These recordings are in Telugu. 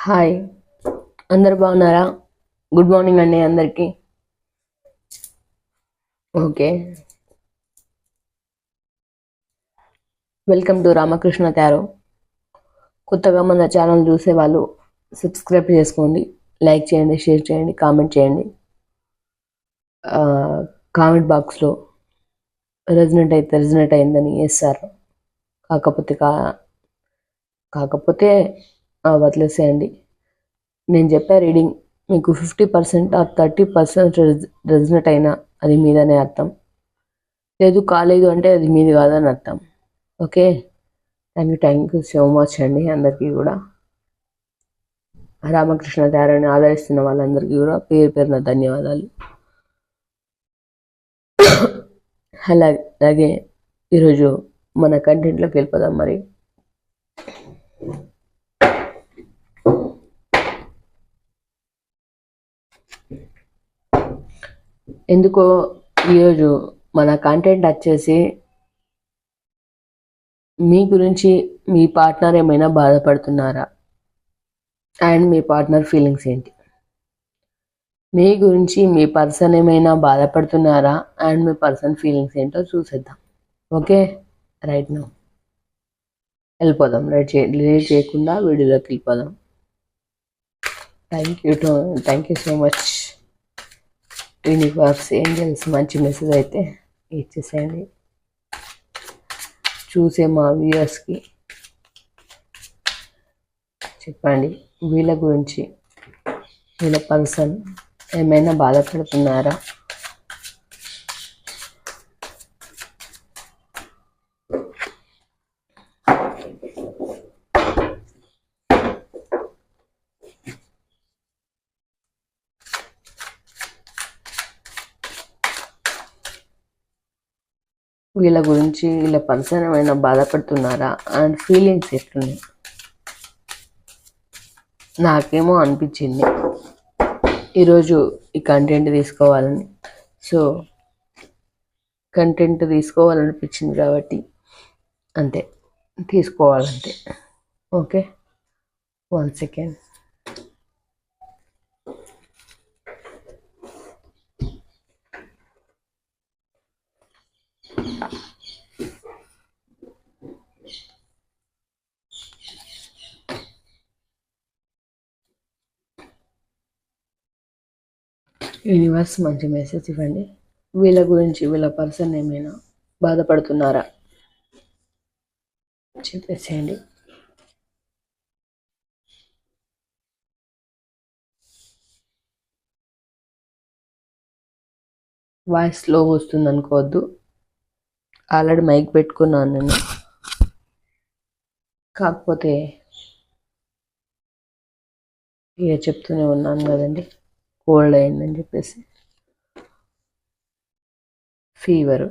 హాయ్, అందరు బాగున్నారా? గుడ్ మార్నింగ్ అండి అందరికీ. Okay, welcome to Ramakrishna tarot. కొత్తగా మన ఛానల్ చూసే వాళ్ళు సబ్స్క్రైబ్ చేసుకోండి, లైక్ చేయండి, షేర్ చేయండి, కామెంట్ చేయండి. కామెంట్ బాక్స్లో రెజనెట్ అయిందని వేస్తారు. కాకపోతే వదిలేసేయండి. నేను చెప్పే రీడింగ్ మీకు 50% ఆర్ 30% రెజనెట్ అయినా అది మీదనే అర్థం. లేదు కాలేదు అంటే అది మీది కాదని అర్థం. Okay, thank you so much అండి అందరికీ కూడా. రామకృష్ణ టారోని ఆదరిస్తున్న వాళ్ళందరికీ కూడా పేరు పేరున ధన్యవాదాలు. అలాగే ఈరోజు మన కంటెంట్లోకి వెళ్ళిపోదాం. మరి ఎందుకో ఈరోజు మన కంటెంట్ వచ్చేసి మీ గురించి మీ పార్ట్నర్ ఏమైనా బాధపడుతున్నారా అండ్ మీ పార్ట్నర్ ఫీలింగ్స్ ఏంటి. మీ గురించి మీ పర్సన్ ఏమైనా బాధపడుతున్నారా అండ్ మీ పర్సన్ ఫీలింగ్స్ ఏంటో చూసేద్దాం. ఓకే, రైట్ నౌ వెళ్ళిపోదాం. లేట్ చేయకుండా వీడియోలోకి వెళ్ళిపోదాం. Thank you so much universe, angels. మంచి మెసేజ్ అయితే ఇచ్చేసేయండి. చూసే మా వ్యూయర్స్కి చెప్పండి, వీళ్ళ గురించి వీళ్ళ పర్సన్ ఏమైనా బాధపడుతున్నారా? వీళ్ళ గురించి వీళ్ళ పర్సన్ ఏమైనా బాధపడుతున్నారా అండ్ ఫీలింగ్స్ ఎట్లున్నాయి? నాకేమో అనిపించింది ఈరోజు ఈ కంటెంట్ తీసుకోవాలని. సో కంటెంట్ తీసుకోవాలనిపించింది కాబట్టి అంతే, తీసుకోవాలంతే. Okay, 1 second. యూనివర్స్ మంచి మెసేజ్ ఇవ్వండి. వీళ్ళ గురించి వీళ్ళ పర్సన్ ఏమైనా బాధపడుతున్నారా చెప్పేసేయండి. వాయిస్ స్లో వస్తుంది అనుకోవద్దు, ఆల్రెడీ మైక్ పెట్టుకున్నాను నేను. కాకపోతే ఇక చెప్తూనే ఉన్నాను కదండి, కోల్డ్ అయిందని చెప్పేసి, ఫీవర్.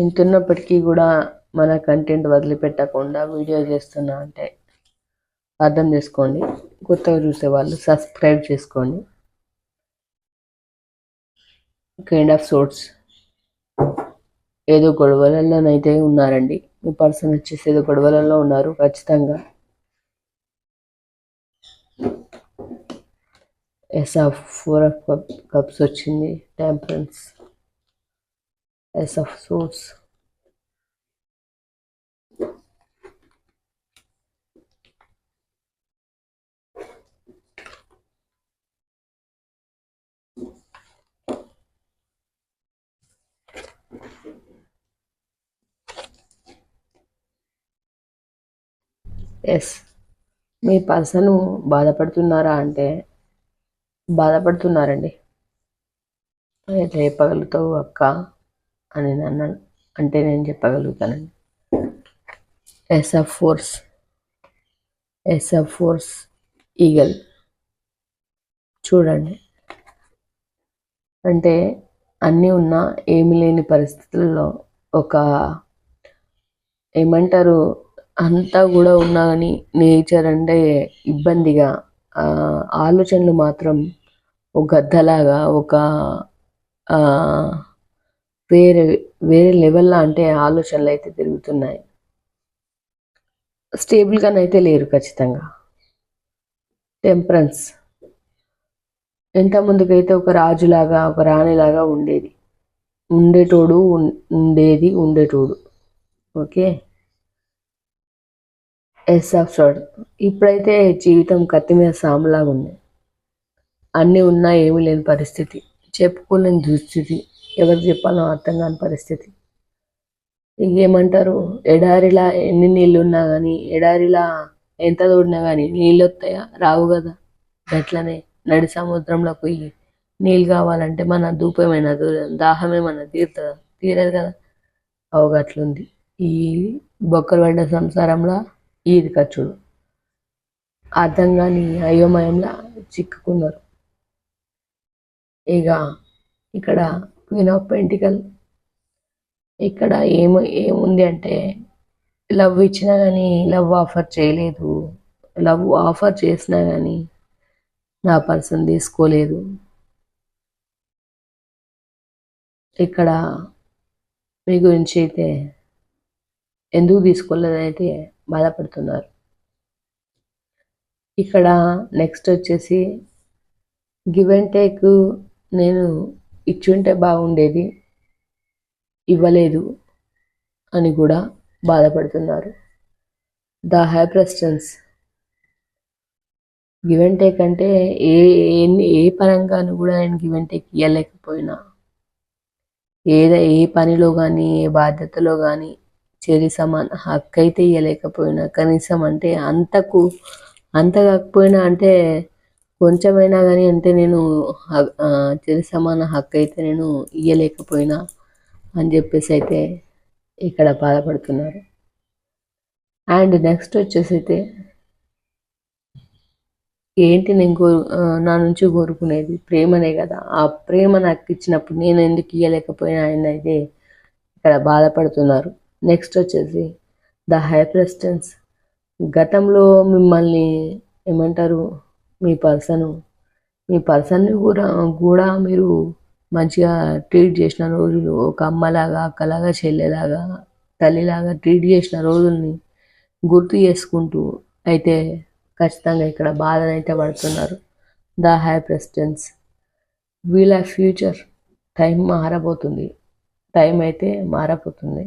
ఇంతున్నప్పటికీ కూడా మన కంటెంట్ వదిలిపెట్టకుండా వీడియో చేస్తున్నా అంటే అర్థం చేసుకోండి. కొత్తగా చూసే వాళ్ళు సబ్స్క్రైబ్ చేసుకోండి. కైండ్ ఆఫ్ సోర్ట్స్ ఏదో గొడవలలోనైతే ఉన్నారండి. మీ పర్సన్ వచ్చేసి ఏదో గొడవలలో ఉన్నారు ఖచ్చితంగా. ఎస్ ఆఫ్ 4 ఆఫ్ కప్స్ వచ్చింది, temperance, ace of swords. Yes, మీ పర్సన్ బాధపడుతున్నారా అంటే బాధపడుతున్నారండి. చెప్పగలుగుతావు అక్క అని నన్ను అంటే నేను చెప్పగలుగుతానండి. Ace of force, eagle. చూడండి, అంటే అన్నీ ఉన్నా ఏమి లేని పరిస్థితుల్లో ఒక ఏమంటారు, అంతా కూడా ఉన్నా కానీ నేచర్ అంటే ఇబ్బందిగా, ఆలోచనలు మాత్రం ఒక గద్దలాగా, ఒక వేరే వేరే లెవెల్లో అంటే ఆలోచనలు అయితే తిరుగుతున్నాయి. స్టేబుల్గానైతే లేరు ఖచ్చితంగా. టెంపరెన్స్, ఎంత ముందుకైతే ఒక రాజులాగా ఒక రాణిలాగా ఉండేటోడు. ఓకే. ఎస్ ఆఫ్ షార్ట్, ఇప్పుడైతే జీవితం కత్తి మీద సాములాగా ఉంది. అన్నీ ఉన్నా ఏమీ లేని పరిస్థితి, చెప్పుకోలేని దుస్థితి, ఎవరికి చెప్పాలో అర్థం కాని పరిస్థితి. ఇంకేమంటారు, ఎడారిలా ఎన్ని నీళ్ళు ఉన్నా కానీ, ఎడారిలా ఎంత తోడినా కానీ నీళ్ళు వస్తాయా? రావు కదా. అట్లనే నడి సముద్రంలో పోయి నీళ్ళు కావాలంటే మన ధూపమేనా, దాహమేమన్నా తీరదు కదా. అవగట్లుంది ఈ బొక్కలు పడ్డ సంసారంలో ఈది ఖర్చుడు. అర్థం కాని అయోమయంలా చిక్కుకున్నారు. ఇక ఇక్కడ క్వీన్ ఆఫ్ పెంటికల్, ఇక్కడ ఏముంది అంటే, లవ్ ఇచ్చినా కానీ లవ్ ఆఫర్ చేయలేదు, లవ్ ఆఫర్ చేసినా కానీ నా పర్సన్ తీసుకోలేదు. ఇక్కడ మీ గురించి అయితే ఎందుకు తీసుకోలేదైతే బాధపడుతున్నారు. ఇక్కడ నెక్స్ట్ వచ్చేసి గివ్ అండ్ టేక్, నేను ఇచ్చుంటే బాగుండేది, ఇవ్వలేదు అని కూడా బాధపడుతున్నారు. The high precedence, give and take అంటే ఏ పరంగాను కూడా నేను గివ్ అండ్ టేక్ ఇవ్వలేకపోయినా, ఏ పనిలో కానీ ఏ బాధ్యతలో కానీ చేరి సమాన హక్కు అయితే ఇవ్వలేకపోయినా, కనీసం అంటే అంత కాకపోయినా అంటే కొంచెమైనా కానీ అంటే నేను చేరి సమాన హక్కు అయితే నేను ఇవ్వలేకపోయినా అని చెప్పేసి అయితే ఇక్కడ బాధపడుతున్నారు. అండ్ నెక్స్ట్ వచ్చేసి అయితే ఏంటి నేను నా నుంచి కోరుకునేది ప్రేమనే కదా, ఆ ప్రేమ నాకు ఇచ్చినప్పుడు నేను ఎందుకు ఇవ్వలేకపోయినా ఆయన అయితే ఇక్కడ బాధపడుతున్నారు. నెక్స్ట్ వచ్చేసి ద హై ప్రెసిడెన్స్, గతంలో మిమ్మల్ని ఏమంటారు, మీ పర్సన్ని కూడా మీరు మంచిగా ట్రీట్ చేసిన రోజులు, ఒక అమ్మలాగా అక్కలాగా చెల్లెలాగా తల్లిలాగా ట్రీట్ చేసిన రోజుల్ని గుర్తు చేసుకుంటూ అయితే ఖచ్చితంగా ఇక్కడ బాధనైతే పడుతున్నారు. ద హై ప్రెసిడెన్స్, వీళ్ళ ఫ్యూచర్, టైం అయితే మారబోతుంది.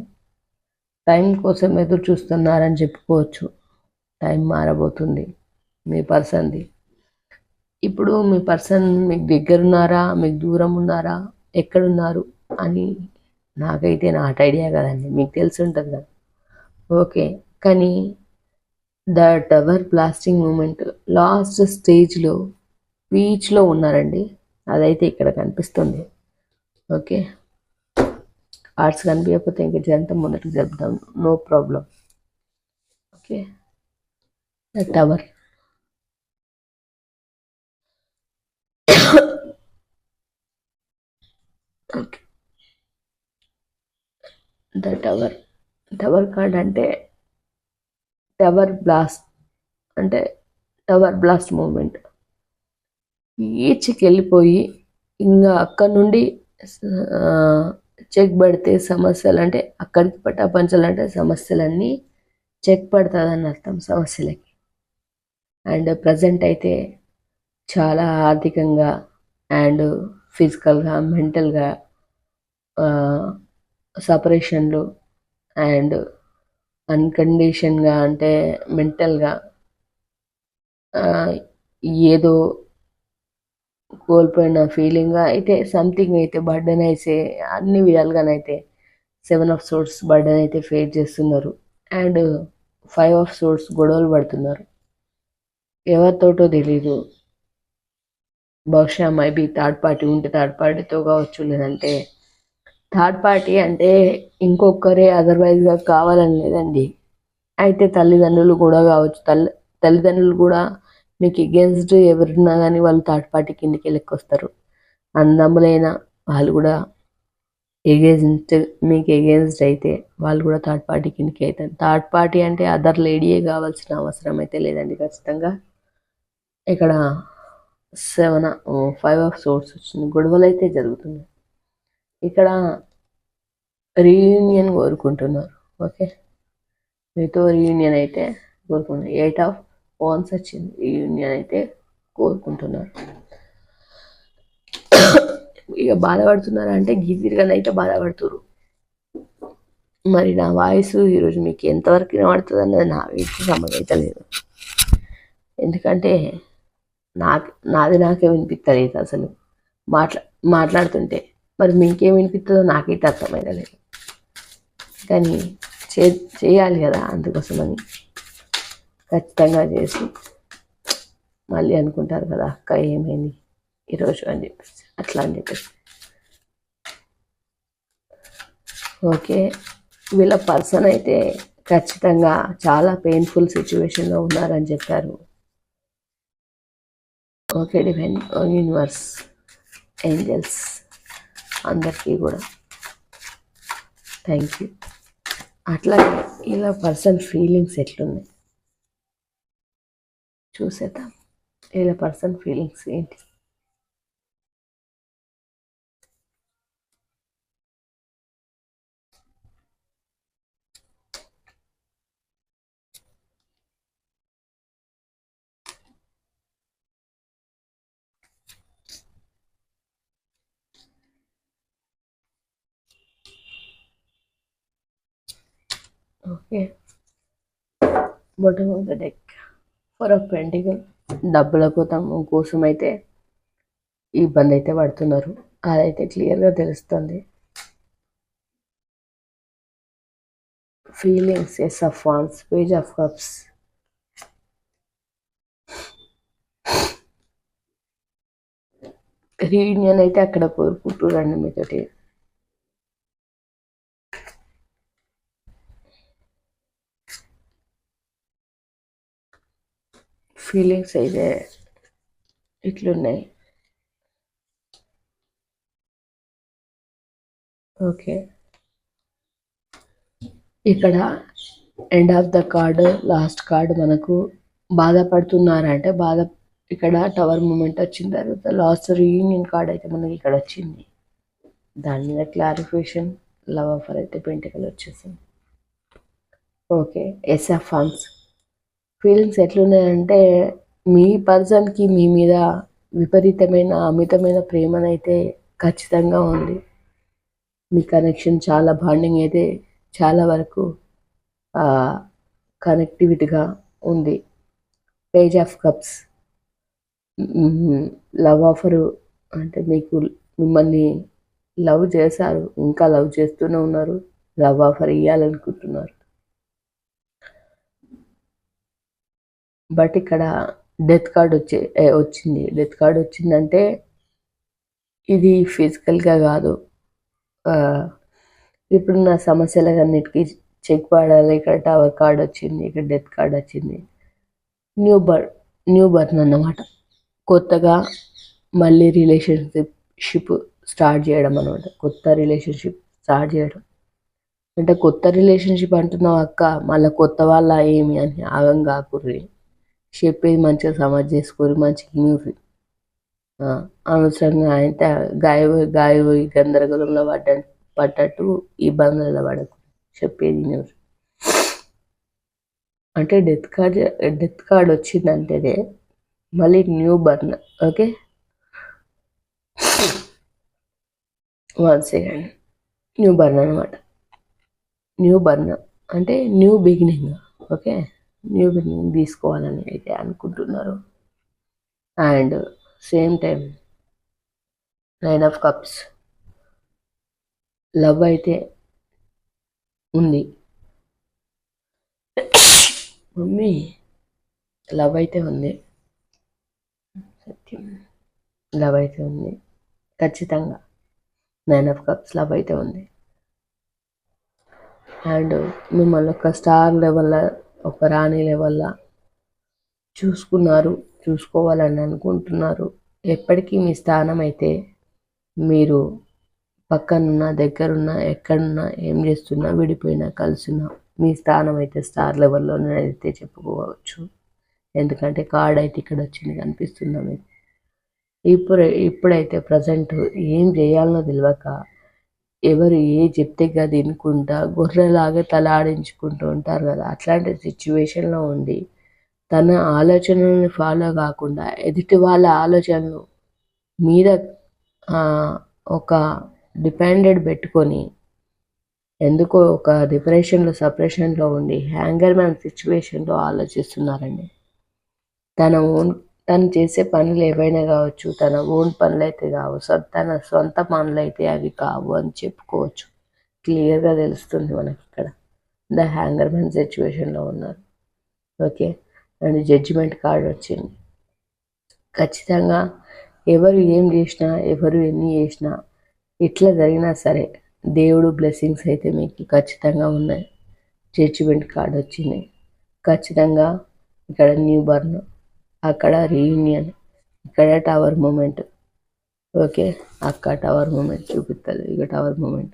టైం కోసం ఎదురు చూస్తున్నారని చెప్పుకోవచ్చు. టైం మారబోతుంది మీ పర్సన్ది. ఇప్పుడు మీ పర్సన్ మీకు దగ్గర ఉన్నారా, మీకు దూరం ఉన్నారా, ఎక్కడున్నారు అని నాకైతే నాట్ ఐడియా కదండి, మీకు తెలిసి ఉంటుంది కదా. ఓకే, కానీ the tower blasting moment last స్టేజ్లో బీచ్లో ఉన్నారండి, అదైతే ఇక్కడ కనిపిస్తుంది. ఓకే, ఆర్ట్స్ కనిపించకపోతే ఇంకా జంత ముందరికి చెప్దాం, no problem. Okay, the tower, okay, the tower card అంటే టవర్ బ్లాస్ట్ మూమెంట్. ఈచ్కి వెళ్ళిపోయి ఇంకా అక్కడ నుండి చెక్ పడితే సమస్యలు అంటే అక్కడికి పటాపంచాలంటే సమస్యలన్నీ చెక్ పడుతుందని అర్థం సమస్యలకి. అండ్ ప్రజెంట్ అయితే చాలా ఆర్థికంగా అండ్ ఫిజికల్గా మెంటల్గా సపరేషన్లు అండ్ అన్కండిషన్గా అంటే మెంటల్గా ఏదో కోల్పోయిన ఫీలింగ్గా అయితే సంథింగ్ అయితే బర్డెన్ అయితే అన్ని విధాలుగానైతే 7 ఆఫ్ సోర్స్ బర్డెన్ అయితే ఫేస్ చేస్తున్నారు. అండ్ 5 ఆఫ్ సోర్స్ గొడవలు పడుతున్నారు, ఎవరితోటో తెలీదు. బహుశా మైబీ థర్డ్ పార్టీ ఉంటే థర్డ్ పార్టీతో కావచ్చు, లేదంటే థర్డ్ పార్టీ అంటే ఇంకొకరే అదర్వైజ్గా కావాలని లేదండి. అయితే తల్లిదండ్రులు కూడా కావచ్చు, తల్లిదండ్రులు కూడా మీకు ఎగెన్స్ట్ ఎవరున్నా కానీ వాళ్ళు థర్డ్ పార్టీ కిందకి లెక్కొస్తారు. అన్నదమ్ములైనా వాళ్ళు కూడా మీకు ఎగెన్స్ట్ అయితే వాళ్ళు కూడా థర్డ్ పార్టీ కిందకి అవుతారు. థర్డ్ పార్టీ అంటే అదర్ లేడీయే కావాల్సిన అవసరం అయితే లేదండి. ఖచ్చితంగా ఇక్కడ 5 ఆఫ్ సోర్స్ వచ్చింది, గొడవలు అయితే జరుగుతున్నాయి. ఇక్కడ రీయూనియన్ కోరుకుంటున్నారు. ఓకే, మీతో రీయూనియన్ అయితే కోరుకున్నారు. 8 of Wands వచ్చింది. ఈ యూనియన్ అయితే కోరుకుంటున్నారు. ఇక బాధపడుతున్నారా అంటే గీతిరిగానే అయితే బాధపడుతున్నారు. మరి నా వాయిస్ ఈరోజు మీకు ఎంతవరకు వినబడుతుంది అన్నది నా వీటికి సంబంధం అయితే లేదు. ఎందుకంటే నాకే వినిపిస్తలేదు అసలు మాట్లాడుతుంటే. మరి మీకేం వినిపిస్తుందో నాకైతే అర్థమైతే లేదు. కానీ చేయాలి కదా, అందుకోసమని ఖచ్చితంగా చేసి మళ్ళీ అనుకుంటారు కదా అక్క ఏమైంది ఈరోజు అని చెప్పేసి, అట్లా అని చెప్పేసి. ఓకే, వీళ్ళ పర్సన్ అయితే ఖచ్చితంగా చాలా పెయిన్ఫుల్ సిచ్యువేషన్లో ఉన్నారని చెప్పారు. ఓకే, డివైన్ యూనివర్స్, ఏంజల్స్ అందరికీ కూడా థ్యాంక్ యూ. అట్లాగే ఇలా పర్సన్ ఫీలింగ్స్ ఎట్లున్నాయి చూసేద్దాం. ఇలా పర్సన్ ఫీలింగ్స్ ఏంటి? Okay, bottom of the deck, 4 of Pentacles. డబ్బుల కోసం అయితే ఇబ్బంది అయితే పడుతున్నారు, అదైతే క్లియర్గా తెలుస్తుంది. Feelings, ace of wands, page of cups. Reunion అయితే అక్కడ కోరుకుంటున్నారండి మీతోటి. ఫీలింగ్స్ అయితే ఇట్లున్నాయి. ఓకే, ఇక్కడ end of the card, last card మనకు బాధపడుతున్నారంటే ఇక్కడ టవర్ మూమెంట్ వచ్చిన తర్వాత లాస్ట్ రీయూనియన్ కార్డ్ అయితే మనకి ఇక్కడ వచ్చింది. దాని మీద క్లారిఫికేషన్, లవ్ ఆఫర్ అయితే పెంటికల్ వచ్చేసింది. Okay, ace of wands. Feelings ఎట్లున్నాయంటే మీ పర్సన్కి మీ మీద విపరీతమైన అమితమైన ప్రేమనైతే ఖచ్చితంగా ఉంది. మీ కనెక్షన్ చాలా బాండింగ్ అయితే చాలా వరకు కనెక్టివిటీగా ఉంది. Page of cups, love offer అంటే మిమ్మల్ని లవ్ చేశారు, ఇంకా లవ్ చేస్తూనే ఉన్నారు, లవ్ ఆఫర్ ఇవ్వాలనుకుంటున్నారు. బట్ ఇక్కడ డెత్ కార్డ్ వచ్చింది. డెత్ కార్డ్ వచ్చిందంటే ఇది ఫిజికల్గా కాదు, ఇప్పుడున్న సమస్యలన్నిటికీ చెక్ పడాలి. ఇక్కడ టవర్ కార్డ్ వచ్చింది, ఇక్కడ డెత్ కార్డ్ వచ్చింది. న్యూ బర్త్ అన్నమాట. కొత్తగా మళ్ళీ రిలేషన్షిప్ స్టార్ట్ చేయడం అనమాట. కొత్త రిలేషన్షిప్ స్టార్ట్ చేయడం అంటే కొత్త రిలేషన్షిప్ అంటున్నావు అక్క, మళ్ళీ కొత్త వాళ్ళ ఏమి అని ఆగం కాకుర్రి. చెప్పేది మంచిగా సమాజ్ చేసుకోరు, మంచిగా ఇనుర్రి. అనవసరంగా అయితే గాయపోయి గందరగోళంలో పడ్డట్టు ఇబ్బందులలో పడకు. చెప్పేది ఇనుర్రి. అంటే డెత్ కార్డ్ వచ్చిందంటేనే మళ్ళీ new burn. Okay, 1 second. New burn అనమాట. న్యూ బర్న్ అంటే new beginning. Okay, new beginning తీసుకోవాలని అయితే అనుకుంటున్నారు. And same time 9 of Cups, love అయితే ఉంది. మమ్మీ లవ్ అయితే ఉంది, సత్యం లవ్ అయితే ఉంది ఖచ్చితంగా. 9 of Cups లవ్ అయితే ఉంది. అండ్ మిమ్మల్ని ఒక స్టార్ లెవెల్లో, ఒక రాణి లెవెల్లో చూసుకోవాలని అనుకుంటున్నారు. ఎప్పటికీ మీ స్థానం అయితే మీరు పక్కనున్నా, దగ్గరున్నా, ఎక్కడున్నా, ఏం చేస్తున్నా, విడిపోయినా, కలిసినా మీ స్థానం అయితే స్టార్ లెవెల్లోనే అయితే చెప్పుకోవచ్చు. ఎందుకంటే కార్డ్ అయితే ఇక్కడ వచ్చింది కనిపిస్తుందా మీకు. ఇప్పుడైతే ప్రజెంట్ ఏం చేయాలనో తెలియక ఎవరు ఏ చెప్తే గది వినుకుంటా గొర్రెలాగా తల ఆడించుకుంటూ ఉంటారు కదా, అట్లాంటి సిచ్యువేషన్లో ఉండి తన ఆలోచనలను ఫాలో కాకుండా ఎదుటి వాళ్ళ ఆలోచనలు మీద ఒక డిపెండెడ్ పెట్టుకొని ఎందుకో ఒక డిప్రెషన్లో సపరేషన్లో ఉండి హ్యాంగర్ మ్యాన్ సిచ్యువేషన్లో ఆలోచిస్తున్నారండి. తను చేసే పనులు ఏవైనా కావచ్చు, తన ఓన్ పనులు అయితే కావచ్చు, తన సొంత పనులు అయితే అవి కావు అని చెప్పుకోవచ్చు. క్లియర్గా తెలుస్తుంది మనకి ఇక్కడ. ద హ్యాంగర్ మ్యాన్ సిచ్యువేషన్లో ఉన్నారు. ఓకే, అండ్ జడ్జిమెంట్ కార్డ్ వచ్చింది. ఖచ్చితంగా ఎవరు ఏం చేసినా, ఎవరు ఎన్ని చేసినా, ఎట్లా జరిగినా సరే దేవుడు బ్లెస్సింగ్స్ అయితే మీకు ఖచ్చితంగా ఉన్నాయి. జడ్జిమెంట్ కార్డ్ వచ్చింది. ఖచ్చితంగా ఇక్కడ న్యూ బర్న్, అక్కడ రీయూనియన్, ఇక్కడ టవర్ మూమెంట్. ఓకే, అక్క టవర్ మూమెంట్ చూపిస్తుంది. ఇక టవర్ మూమెంట్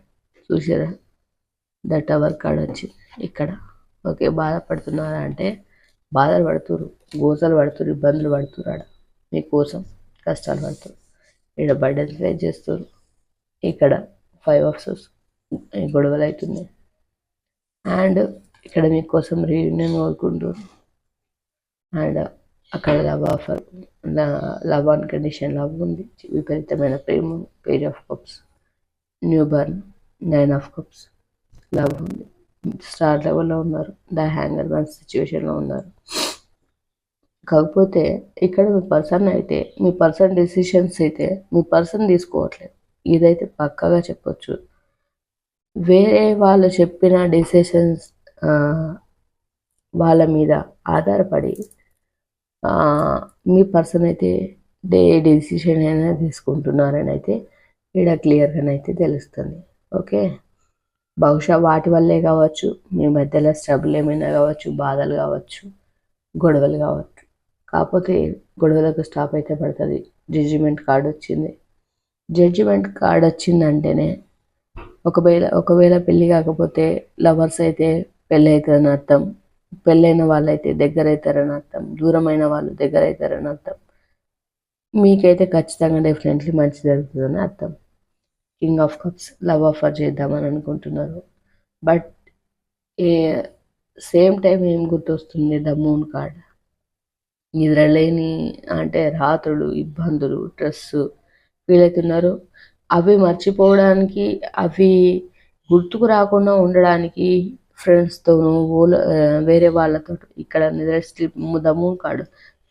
చూసారా, ద టవర్ కార్డ్ వచ్చింది ఇక్కడ. ఓకే, బాధపడుతున్నారా అంటే బాధలు పడుతురు, గోసలు పడుతురు, ఇబ్బందులు పడుతురు, ఆడ మీకోసం కష్టాలు పడుతురు, ఇక్కడ బర్డెన్ ఫేస్ చేస్తారు. ఇక్కడ 5 ఆఫ్ సోర్స్ గొడవలు అవుతుంది. అండ్ ఇక్కడ మీకోసం రీయూనియన్ కోరుకుంటారు. అండ్ అక్కడ లవ్ అన్కండిషన్ లవ్ ఉంది, విపరీతమైన ప్రేమ, page of cups, newborn, 9 of cups, love ఉంది. స్టార్ లెవెల్లో ఉన్నారు, ద హ్యాంగర్ మ్యాన్ సిచ్యువేషన్లో ఉన్నారు. కాకపోతే ఇక్కడ మీ పర్సన్ అయితే, మీ పర్సన్ డెసిషన్స్ అయితే మీ పర్సన్ తీసుకోవట్లేదు. ఇదైతే పక్కాగా చెప్పొచ్చు. వేరే వాళ్ళు చెప్పిన డెసిషన్స్ వాళ్ళ మీద ఆధారపడి మీ పర్సన్ అయితే డెసిషన్ అయినా తీసుకుంటున్నారని అయితే ఇక్కడ క్లియర్గానైతే తెలుస్తుంది. ఓకే, బహుశా వాటి వల్లే కావచ్చు, మీ మధ్యలో స్ట్రబుల్ ఏమైనా కావచ్చు, బాధలు కావచ్చు, గొడవలు కావచ్చు. కాకపోతే గొడవలకు స్టాప్ అయితే పడుతుంది. జడ్జిమెంట్ కార్డ్ వచ్చింది. జడ్జిమెంట్ కార్డ్ వచ్చిందంటేనే ఒకవేళ పెళ్ళి కాకపోతే లవర్స్ అయితే పెళ్ళి అవుతుందని అర్థం, పెళ్ళైన వాళ్ళైతే దగ్గర అవుతారని అర్థం, దూరమైన వాళ్ళు దగ్గర అవుతారని అర్థం. మీకైతే ఖచ్చితంగా డెఫినెట్లీ మంచి జరుగుతుందని అర్థం. King of cups, love offer చేద్దామని అనుకుంటున్నారు. బట్ సేమ్ టైం ఏం గుర్తొస్తుంది, ద మూన్ కార్డ్. నిద్రలేని అంటే రాత్రులు, ఇబ్బందులు, స్ట్రెస్ ఫీల్ అవుతున్నారు. అవి మర్చిపోవడానికి, అవి గుర్తుకు రాకుండా ఉండడానికి ఫ్రెండ్స్తోనూ వేరే వాళ్ళతో ఇక్కడ నిద్ర sleep, the moon card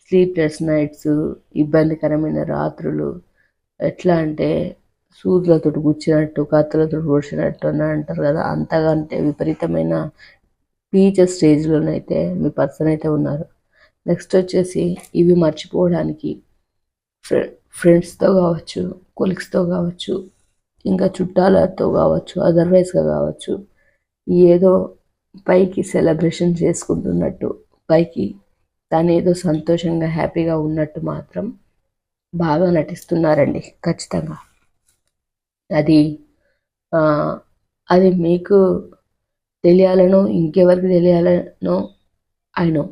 sleepless nights, ఇబ్బందికరమైన రాత్రులు. ఎట్లా అంటే సూదులతో గుచ్చినట్టు, కత్తులతో పొడిచినట్టు అని అంటారు కదా, అంతకంటే విపరీతమైన పీచ్ స్టేజ్లోనైతే మీ పర్సన్ అయితే ఉన్నారు. నెక్స్ట్ వచ్చేసి ఇవి మర్చిపోవడానికి ఫ్రెండ్స్తో కావచ్చు, కొలీగ్స్తో కావచ్చు, ఇంకా చుట్టాలతో కావచ్చు, అదర్వైజ్గా కావచ్చు, ఏదో పైకి సెలబ్రేషన్ చేసుకుంటున్నట్టు, పైకి తను ఏదో సంతోషంగా హ్యాపీగా ఉన్నట్టు మాత్రం బాగా నటిస్తున్నారండి ఖచ్చితంగా. అది మీకు తెలియాలనో ఇంకెవరికి తెలియాలనో అయినో,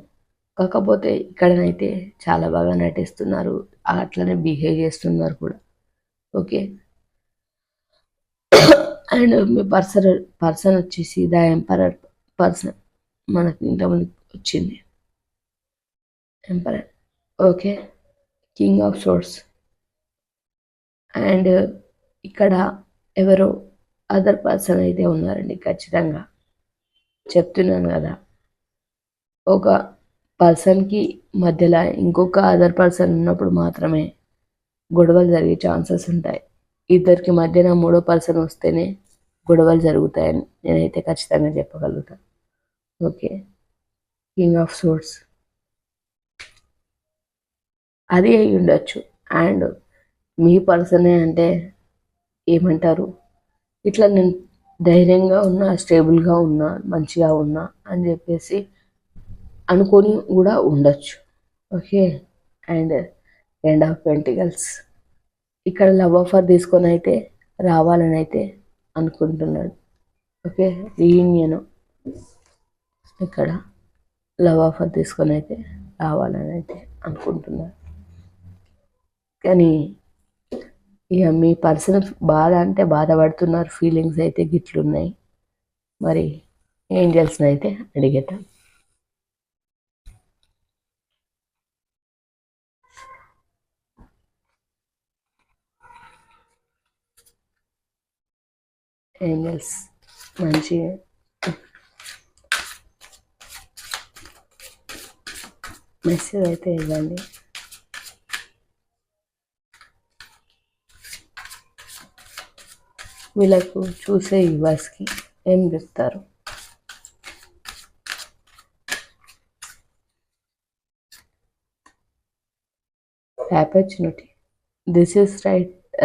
కాకపోతే ఇక్కడనైతే చాలా బాగా నటిస్తున్నారు, అట్లనే బిహేవ్ చేస్తున్నారు కూడా. ఓకే, అండ్ మీ పర్సన్ వచ్చేసి ద ఎంపరర్ పర్సన్ మనకి ఇంతమంది వచ్చింది. Emperor, okay, king of swords. And ఇక్కడ ఎవరో అదర్ పర్సన్ అయితే ఉన్నారండి ఖచ్చితంగా. చెప్తున్నాను కదా, ఒక పర్సన్కి మధ్యలో ఇంకొక అదర్ పర్సన్ ఉన్నప్పుడు మాత్రమే గొడవలు జరిగే ఛాన్సెస్ ఉంటాయి. ఇద్దరికి మధ్యన మూడో పర్సన్ వస్తేనే గొడవలు జరుగుతాయని నేనైతే ఖచ్చితంగా చెప్పగలుగుతాను. ఓకే, కింగ్ ఆఫ్ సోర్స్ అది అయి ఉండొచ్చు. అండ్ మీ పర్సనే అంటే ఏమంటారు, ఇట్లా నేను ధైర్యంగా ఉన్నా, స్టేబుల్గా ఉన్నా, మంచిగా ఉన్నా అని చెప్పేసి అనుకొని కూడా ఉండొచ్చు. Okay, and end of pentacles. ఇక్కడ లవ్ ఆఫర్ తీసుకొని అయితే రావాలని అయితే అనుకుంటున్నాడు. ఓకే, రీయూనియన్, ఇక్కడ లవ్ ఆఫర్ తీసుకొని అయితే రావాలని అయితే అనుకుంటున్నాడు. కానీ ఇక మీ పర్సనల్ బాధ అంటే బాధపడుతున్నారు, ఫీలింగ్స్ అయితే గిట్లున్నాయి. మరి ఏంజల్స్ని అయితే అడిగేద్దాం. ఏంజల్స్ మంచి మెసేజ్ అయితే ఇవ్వండి. వీళ్ళకు చూసే యువర్స్కి ఏం చెప్తారు? Opportunity, this is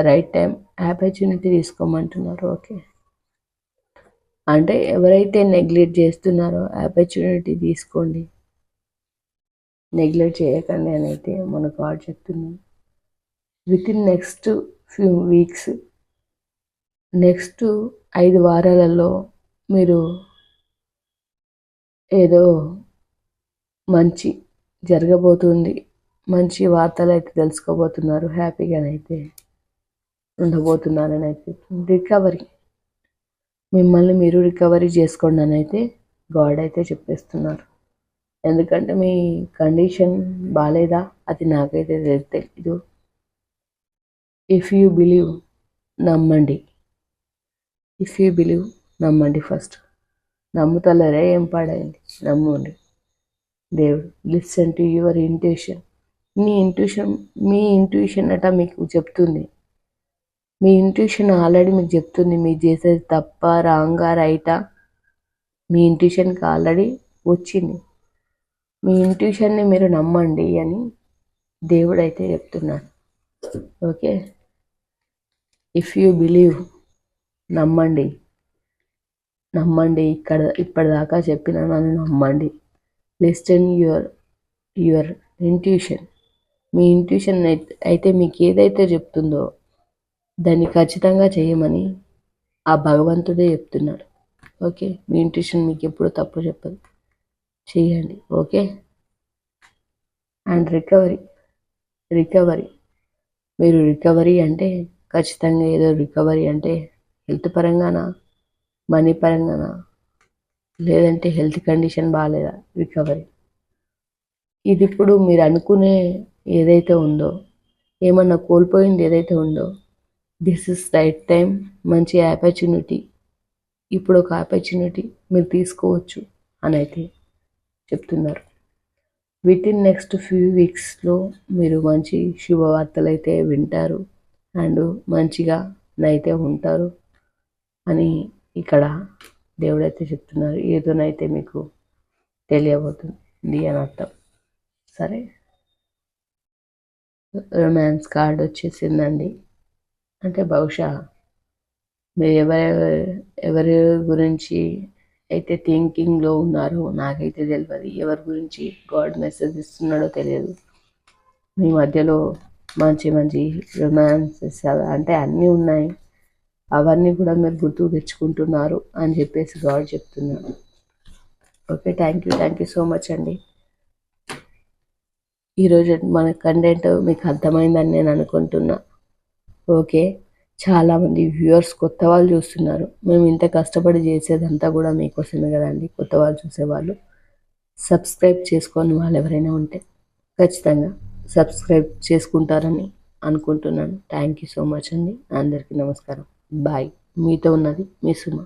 right time, opportunity తీసుకోమంటున్నారు. ఓకే, అంటే ఎవరైతే నెగ్లెక్ట్ చేస్తున్నారో ఆపర్చునిటీ తీసుకోండి, నెగ్లెక్ట్ చేయకండి అని అయితే మన గాడ్ చెప్తున్నాను. With in next few weeks, next 5 వారాలలో మీరు ఏదో మంచి జరగబోతుంది, మంచి వార్తలు అయితే తెలుసుకోబోతున్నారు, హ్యాపీగానైతే ఉండబోతున్నారని అయితే. రికవరీ, మిమ్మల్ని మీరు రికవరీ చేసుకోండి అని అయితే గాడ్ అయితే చెప్పేస్తున్నారు. ఎందుకంటే మీ కండిషన్ బాగాలేదా అది నాకైతే తెలీదు. ఇఫ్ యూ బిలీవ్, నమ్మండి. ఇఫ్ యూ బిలీవ్, నమ్మండి. ఫస్ట్ నమ్ముతలేరే ఏం పాడైంది, నమ్మండి. దేవుడు listen to your intuition. Me intuition అట మీకు చెప్తుంది. మీ ఇంట్యూషన్ ఆల్రెడీ మీకు చెప్తుంది మీరు చేసేది తప్ప, రాంగా, రైటా. మీ ఇంట్యూషన్కి ఆల్రెడీ వచ్చింది. మీ ఇంట్యూషన్ని మీరు నమ్మండి అని దేవుడు అయితే చెప్తున్నాడు. ఓకే, ఇఫ్ యూ బిలీవ్, నమ్మండి. ఇప్పటిదాకా చెప్పిన నన్ను నమ్మండి. Listen your intuition. Me intuition అయితే మీకు ఏదైతే చెప్తుందో దాన్ని ఖచ్చితంగా చేయమని ఆ భగవంతుడే చెప్తున్నాడు. ఓకే, మీ ఇంట్యూషన్ మీకు ఎప్పుడు తప్పు చెప్పదు, చేయండి. ఓకే, అండ్ రికవరీ, మీరు రికవరీ అంటే ఖచ్చితంగా ఏదో రికవరీ అంటే హెల్త్ పరంగానా, మనీ పరంగానా, లేదంటే హెల్త్ కండిషన్ బాగాలేదా, రికవరీ. ఇది ఇప్పుడు మీరు అనుకునే ఏదైతే ఉందో, ఏమన్నా కోల్పోయింది ఏదైతే ఉందో, దిస్ ఇస్ రైట్ టైం, మంచి ఆపర్చునిటీ, ఇప్పుడు ఒక ఆపర్చునిటీ మీరు తీసుకోవచ్చు అని అయితే చెప్తున్నారు. విత్ ఇన్ నెక్స్ట్ ఫ్యూ వీక్స్లో మీరు మంచి శుభవార్తలు అయితే వింటారు అండ్ మంచిగా అయితే ఉంటారు అని ఇక్కడ దేవుడైతే చెప్తున్నారు. ఏదోనైతే మీకు తెలియబోతుంది అని అర్థం. సరే, రొమాన్స్ కార్డ్ వచ్చేసిందండి. అంటే బహుశా మీరు ఎవరి గురించి అయితే థింకింగ్లో ఉన్నారో నాకైతే తెలియదు. ఎవరి గురించి గాడ్ మెసేజ్ ఇస్తున్నాడో తెలియదు. మీ మధ్యలో మంచి మంచి రొమాన్సెస్ అంటే అన్నీ ఉన్నాయి, అవన్నీ కూడా మీరు గుర్తుకు తెచ్చుకుంటున్నారు అని చెప్పేసి గాడ్ చెప్తున్నాడు. Okay, thank you so much అండి. ఈరోజు మన కంటెంట్ మీకు అర్థమైందని నేను అనుకుంటున్నా. ఓకే, చాలామంది వ్యూవర్స్ కొత్త వాళ్ళు చూస్తున్నారు. మేము ఇంత కష్టపడి చేసేదంతా కూడా మీకోసమే కదండి. కొత్త వాళ్ళు చూసేవాళ్ళు, సబ్స్క్రైబ్ చేసుకొని వాళ్ళు ఎవరైనా ఉంటే ఖచ్చితంగా సబ్స్క్రైబ్ చేసుకుంటారని అనుకుంటున్నాను. థ్యాంక్ యూ సో మచ్ అండి. అందరికీ నమస్కారం. బాయ్. మీతో ఉన్నది మీ సుమ.